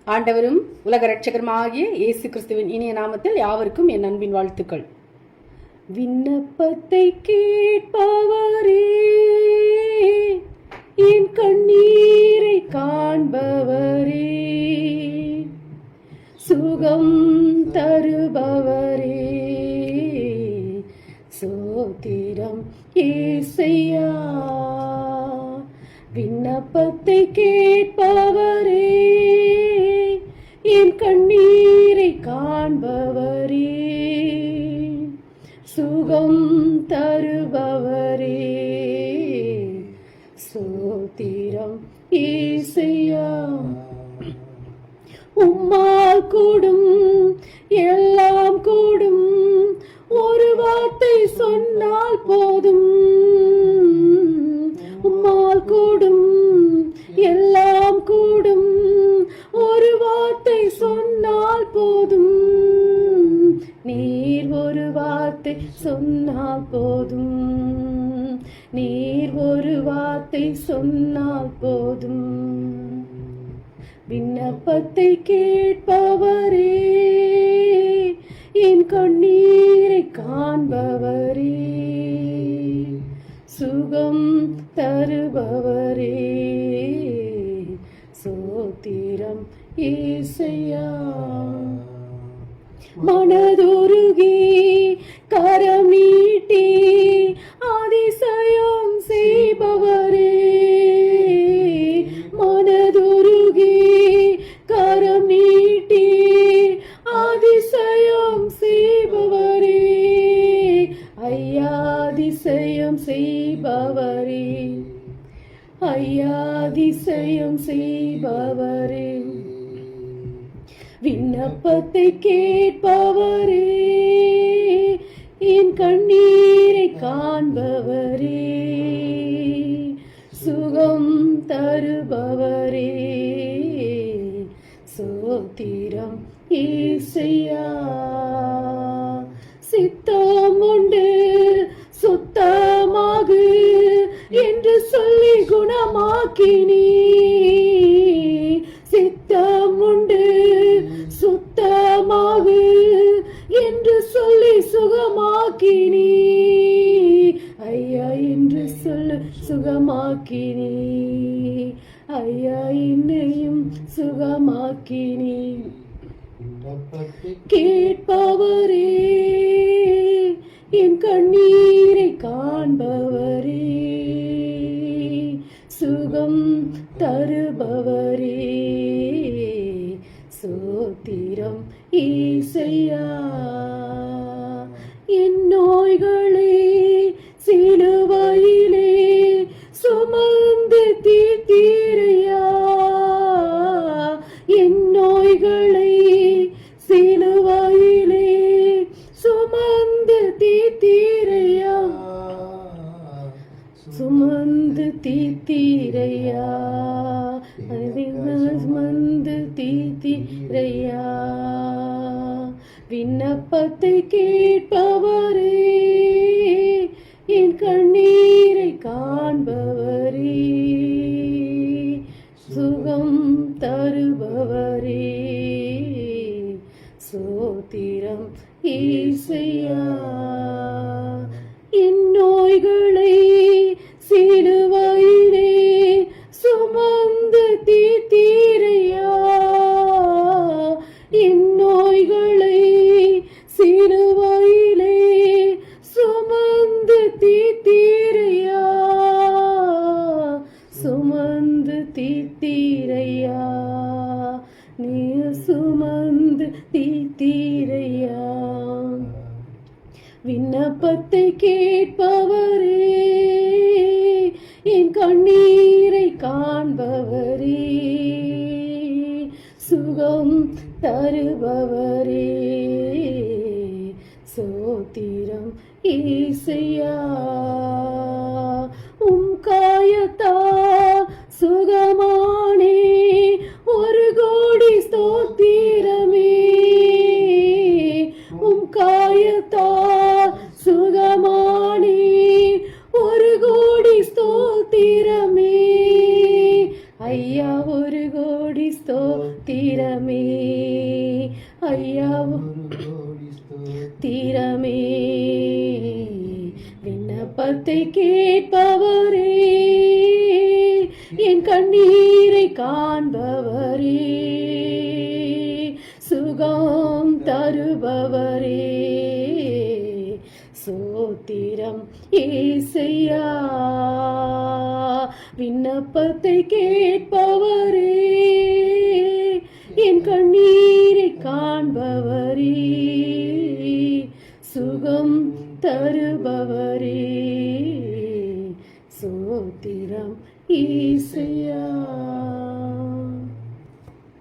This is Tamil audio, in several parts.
ஆண்டவரும் உலக இரட்சகருமாகிய இயேசு கிறிஸ்துவின் இனிய நாமத்தில் யாவருக்கும் என் அன்பின் வாழ்த்துக்கள். விண்ணப்பத்தை கேட்பவரே, என் கண்ணீரை காண்பவரே, சுகம் தருபவரே, சோத்திரம் ஏசையா. விண்ணப்பத்தை கேட்பவரே, என் கண்ணீரை காண்பவரே, சுகம் தருபவரே, சோத்திரம் ஏசையா. உம்மால் கூடும், எல்லாம் கூடும், ஒரு வார்த்தை சொன்னால் போதும். உம்மால் கூடும், எல்லாம் கூடும், ஒரு வார்த்தை சொன்னால் போதும். நீர் ஒரு வார்த்தை சொன்னால் போதும், நீர் ஒரு வார்த்தை சொன்னால் போதும். விண்ணப்பத்தை கேட்பவரே, என் கண்ணீரை காண்பவரே, சுகம் தருபவரே, சோத்திரம் ஏசையா. மனதுருகி கரம் நீட்டி அதிசயம் செய்பவரே, மனதுருகி கரம் நீட்டி அதிசயம் செய்பவரே, ஐயா அதிசயம் செய்பவரே, ஐயா அதிசயம் செய்பவரே. விண்ணப்பத்தை கேட்பவரே, என் கண்ணீரை காண்பவரே, சுகம் தருபவரே, சோத்திரம் ஏசையா. சித்தம் உண்டு சுத்தமாகு என்று சொல்லி குணமாக்கினீ, சித்தம் உண்டு சுத்தமாகு என்று சொல்லி சுகமாக்கினீ, ஐயா என்று சொல்லு சுகமாக்கினீ, ஐயா என்னையும் சுகமாக்கினீ. கேட்பவரே, என் கண்ணீரை காண்பவரே, சுகம் தருபவரே, சோத்திரம் ஏசையா. என் நோய்களை சிலுவையிலே சுமந்து தீர்த்தீரையா, என் நோய்களை சிலுவையிலே சுமந்து தீர்த்தீரையா, சுமந்து தீர்த்தீரையா, சுமந்து தீர்த்தீரையா. விண்ணப்பத்தை கேட்பவரே, என் கண்ணீரை காண்பவரே, சுகம் தருபவரே, சோத்திரம் ஏசையா. என் நோய்களை சிலுவையிலே சுமந்து தீர்த்தீரையா, என் நோய்களை சிலுவையிலே சுமந்து தீர்த்தீரையா, சுமந்து தீர்த்தீரையா, நீ சுமந்து தீர்த்தீரையா. விண்ணப்பத்தை கேட்பவரே, என் கண்ணீரை காண்பவரே, சுகம் தருபவரே, சோத்திரம் ஏசையா. உம் காயத்தா சுகமானே, ஒரு கோடி ஸ்தோத்திரமே, உம் காயத்தா சுகமானே, ஒரு கோடி ஸ்தோத்திரமே, ஐயா ஒரு கோடி ஸ்தோத்திரமே. ஸ்தோத்திரமே ஐயாவும் தீரமே. விண்ணப்பத்தை கேட்பவரே, என் கண்ணீரை காண்பவரே, சுகம் தருபவரே, சோத்திரம் ஏசையா. விண்ணப்பத்தை கேட்பவரே, என் கண்ணீரை காண்பவரே, சுகம் தருபவரே, சோத்திரம் ஏசையா.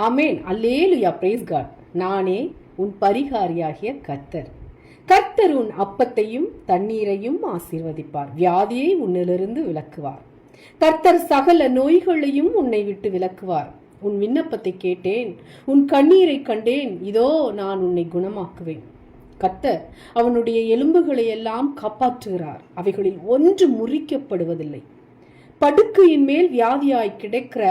ஆமென். அல்லேலூயா. Price God. நானே உன் பரிகாரியாகிய கர்த்தர். கர்த்தர் உன் அப்பத்தையும் தண்ணீரையும் ஆசீர்வதிப்பார், வியாதியை உன்னிலிருந்து விலக்குவார். கர்த்தர் சகல நோய்களையும் உன்னை விட்டு விலக்குவார். உன் விண்ணப்பத்தை கேட்டேன், உன் கண்ணீரை கண்டேன், இதோ நான் உன்னை குணமாக்குவேன். கர்த்தர் அவனுடைய எலும்புகளை எல்லாம் காப்பாற்றுகிறார், அவைகளில் ஒன்று முறிக்கப்படுவதில்லை. படுக்கையின் மேல் வியாதியாய் கிடைக்கிற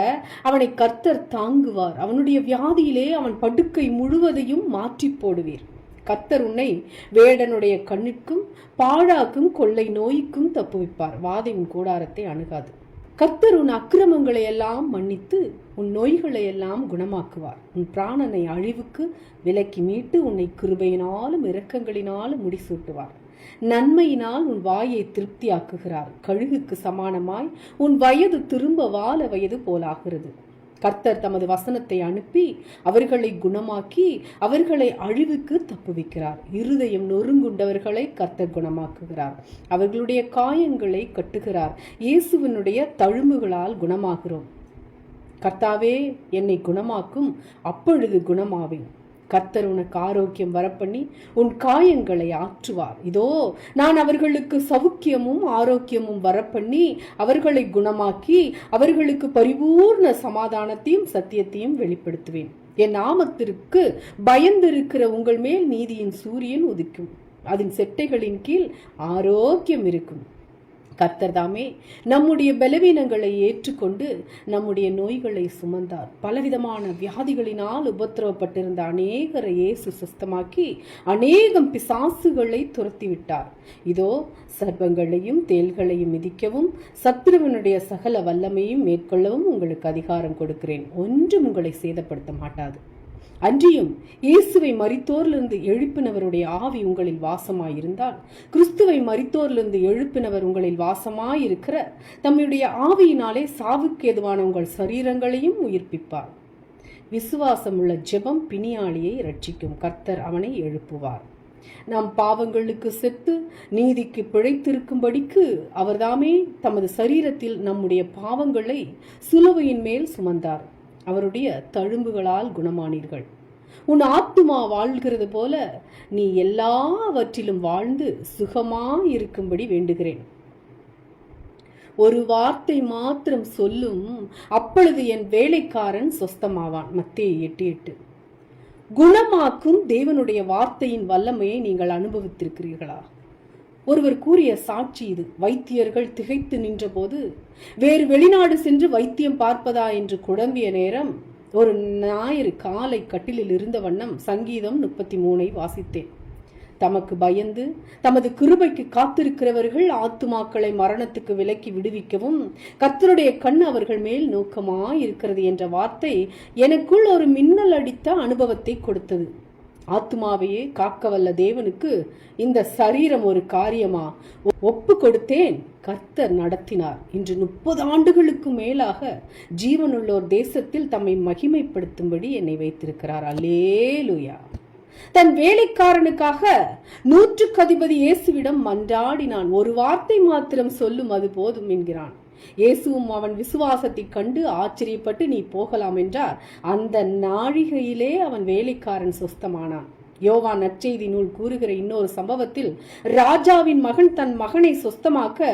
அவனை கர்த்தர் தாங்குவார். அவனுடைய வியாதியிலே அவன் படுக்கை முழுவதையும் மாற்றி போடுவீர். கர்த்தர் உன்னை வேடனுடைய கண்ணிற்கும் பாழாக்கும் கொள்ளை நோய்க்கும் தப்புவிப்பார். வாதை உன் கூடாரத்தை அணுகாது. கர்த்தர் உன் அக்கிரமங்களை எல்லாம் மன்னித்து உன் நோய்களை எல்லாம் குணமாக்குவார். உன் பிராணனை அழிவுக்கு விலக்கி மீட்டு உன்னை கிருபையினாலும் இரக்கங்களினாலும் முடிசூட்டுவார். நன்மையினால் உன் வாயை திருப்தியாக்குகிறார். கழுகுக்கு சமானமாய் உன் வயது திரும்ப வால வயது போலாகிறது. கர்த்தர் தமது வசனத்தை அனுப்பி அவர்களை குணமாக்கி அவர்களை அழிவுக்கு தப்புவிக்கிறார். இருதயம் நொறுங்குண்டவர்களை கர்த்தர் குணமாக்குகிறார். அவர்களுடைய காயங்களை கட்டுகிறார். இயேசுவினுடைய தழும்புகளால் குணமாகிறோம். கர்த்தாவே, என்னை குணமாக்கும், அப்பொழுது குணமாவேன். கர்த்தர் உனக்கு ஆரோக்கியம் வரப்பண்ணி உன் காயங்களை ஆற்றுவார். இதோ நான் அவர்களுக்கு சவுக்கியமும் ஆரோக்கியமும் வரப்பண்ணி அவர்களை குணமாக்கி அவர்களுக்கு பரிபூர்ண சமாதானத்தையும் சத்தியத்தையும் வெளிப்படுத்துவேன். என் நாமத்திற்கு பயந்திருக்கிற உங்கள் மேல் நீதியின் சூரியன் உதிக்கும், அதன் செட்டைகளின் கீழ் ஆரோக்கியம் இருக்கும். கர்த்தர் தாமே நம்முடைய பலவீனங்களை ஏற்றுக்கொண்டு நம்முடைய நோய்களை சுமந்தார். பலவிதமான வியாதிகளினால் உபத்திரவப்பட்டிருந்த அநேகரை இயேசு சுஸ்தமாக்கி அநேகம் பிசாசுகளை துரத்திவிட்டார். இதோ சர்ப்பங்களையும் தேள்களையும் மிதிக்கவும் சத்துருவனுடைய சகல வல்லமையும் மேற்கொள்ளவும் உங்களுக்கு அதிகாரம் கொடுக்கிறேன். ஒன்றும் உங்களை சேதப்படுத்த மாட்டாது. அன்றியும் இயேசுவை மரித்தோரிலிருந்து எழுப்பினவருடைய ஆவி உங்களில் வாசமாயிருந்தால், கிறிஸ்துவை மரித்தோரிலிருந்து எழுப்பினவர் உங்களில் வாசமாயிருக்கிற தம்முடைய ஆவியினாலே சாவுக்கு ஏதுவான உங்கள் சரீரங்களையும் உயிர்ப்பிப்பார். விசுவாசமுள்ள ஜெபம் பிணியாளியை இரட்சிக்கும். கர்த்தர் அவனை எழுப்புவார். நாம் பாவங்களுக்கு செத்து நீதிக்கு பிழைத்திருக்கும்படிக்கு அவர்தாமே தமது சரீரத்தில் நம்முடைய பாவங்களை சிலுவையின் மேல் சுமந்தார். அவருடைய தழும்புகளால் குணமானீர்கள். உன் ஆத்துமா வாழ்கிறது போல நீ எல்லாவற்றிலும் வாழ்ந்து சுகமாயிருக்கும்படி வேண்டுகிறேன். ஒரு வார்த்தை மாத்திரம் சொல்லும், அப்பொழுது என் வேலைக்காரன் சொஸ்தமாவான். மத்தேயு 8:8. குணமாக்கும் தேவனுடைய வார்த்தையின் வல்லமையை நீங்கள் அனுபவித்திருக்கிறீர்களா? ஒருவர் கூறிய சாட்சி இது. வைத்தியர்கள் திகைத்து நின்றபோது வேறு வெளிநாடு சென்று வைத்தியம் பார்ப்பதா என்று குழம்பிய நேரம் ஒரு ஞாயிறு காலை கட்டிலில் இருந்த வண்ணம் சங்கீதம் 33 வாசித்தேன். தமக்கு பயந்து தமது கிருபைக்கு காத்திருக்கிறவர்கள் ஆத்துமாக்களை மரணத்துக்கு விலக்கி விடுவிக்கவும் கர்த்தருடைய கண் அவர்கள் மேல் நோக்கமாயிருக்கிறது என்ற வார்த்தை எனக்குள் ஒரு மின்னல் அடித்த அனுபவத்தை கொடுத்தது. ஆத்துமாவையே காக்கவல்ல தேவனுக்கு இந்த சரீரம் ஒரு காரியமா? ஒப்பு கொடுத்தேன், கர்த்தர் நடத்தினார். இன்று 30 ஆண்டுகளுக்கு மேலாக ஜீவனுள்ளோர் தேசத்தில் தம்மை மகிமைப்படுத்தும்படி என்னை வைத்திருக்கிறார். அல்லேலூயா. தன் வேலைக்காரனுக்காக 100க்கு அதிபதி இயேசுவிடம் மன்றாடினான். ஒரு வார்த்தை மாத்திரம் சொல்லும், அது போதும் என்கிறான். இயேசுவும் அவன் விசுவாசத்தை கண்டு ஆச்சரியப்பட்டு நீ போகலாம் என்றார். அந்த நாழிகையிலே அவன் வேலைக்காரன் சொஸ்தமானான். யோவான் நற்செய்தி நூல் கூறுகிற இன்னொரு சம்பவத்தில் ராஜாவின் மகன் தன் மகனை சொஸ்தமாக்க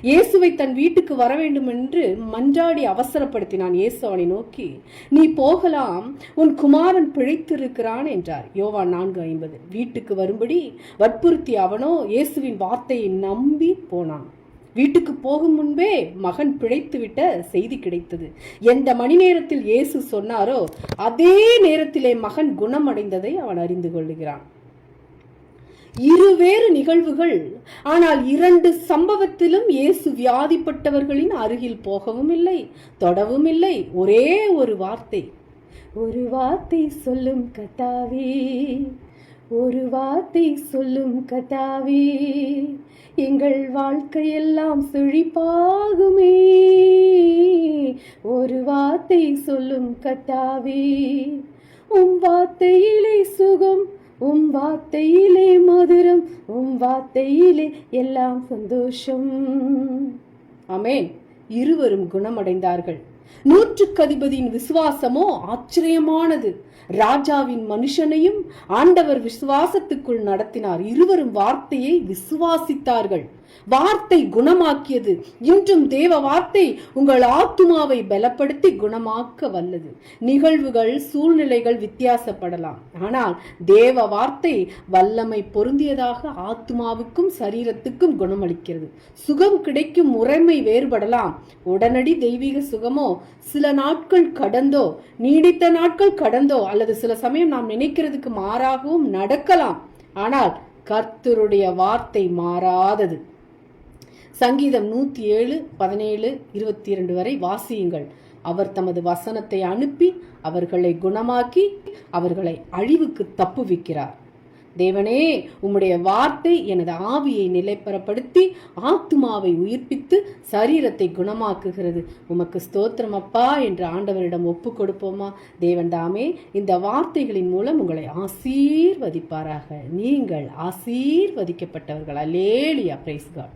இயேசுவை தன் வீட்டுக்கு வர வேண்டும் என்று மன்றாடி அவசரப்படுத்தினான். இயேசு அவனை நோக்கி, நீ போகலாம், உன் குமாரன் பிழைத்திருக்கிறான் என்றார். யோவான் 4:50. வீட்டுக்கு வரும்படி வற்புறுத்தி அவனோ இயேசுவின் வார்த்தையை நம்பி போனான். வீட்டுக்கு போகும் முன்பே மகன் பிழைத்து விட்ட செய்தி கிடைத்தது. எந்த மணி நேரத்தில் இயேசு சொன்னாரோ அதே நேரத்திலே மகன் குணமடைந்ததை அவன் அறிந்து கொள்ளுகிறான். இருவேறு நிகழ்வுகள், ஆனால் இரண்டு சம்பவத்திலும் இயேசு வியாதிப்பட்டவர்களின் அருகில் போகவும் இல்லை, தொடவும் இல்லை. ஒரே ஒரு வார்த்தை, ஒரு வார்த்தை சொல்லும் கர்த்தாவே, ஒரு வார்த்தை சொல்லும் கர்த்தாவே, எங்கள் வாழ்க்கையெல்லாம் செழிப்பாகுமே. ஒரு வார்த்தை சொல்லும் கர்த்தாவே, உம் வார்த்தையிலே சுகம், உம் வார்த்தையிலே மதுரம், உம் வார்த்தையிலே எல்லாம் சந்தோஷம். ஆமென். இருவரும் குணமடைந்தார்கள். 100க்கு அதிபதியின் விசுவாசமோ ஆச்சரியமானது. ராஜாவின் மனுஷனையும் ஆண்டவர் விசுவாசத்துக்குள் நடத்தினார். இருவரும் வார்த்தையை விசுவாசித்தார்கள். வார்த்தை குணமாக்கியது. இன்றும் தேவ வார்த்தை உங்கள் ஆத்துமாவை பலப்படுத்தி குணமாக்க வல்லது. நிகழ்வுகள், சூழ்நிலைகள் வித்தியாசப்படலாம், ஆனால் தேவ வார்த்தை வல்லமை பொருந்தியதாக ஆத்துமாவுக்கும் சரீரத்துக்கும் குணமளிக்கிறது. சுகம் கிடைக்கும் முறைமை வேறுபடலாம். உடனடி தெய்வீக சுகமோ சில நாட்கள் கடந்தோ, நீடித்த நாட்கள் கடந்தோ, அல்லது சில சமயம் நாம் நினைக்கிறதுக்கு மாறாகவும் நடக்கலாம். ஆனால் கர்த்தருடைய வார்த்தை மாறாதது. சங்கீதம் 107, 17, 22 வரை வாசியுங்கள். அவர் தமது வசனத்தை அனுப்பி அவர்களை குணமாக்கி அவர்களை அழிவுக்கு தப்புவிக்கிறார். தேவனே, உம்முடைய வார்த்தை எனது ஆவியை நிலைப்பெறப்படுத்தி ஆத்துமாவை உயிர்ப்பித்து சரீரத்தை குணமாக்குகிறது. உமக்கு ஸ்தோத்திரம் அப்பா என்று ஆண்டவரிடம் ஒப்பு கொடுப்போமா? தேவன் தாமே இந்த வார்த்தைகளின் மூலம் உங்களை ஆசீர்வதிப்பாராக. நீங்கள் ஆசீர்வதிக்கப்பட்டவர்கள். அல்லேலூயா. Price God.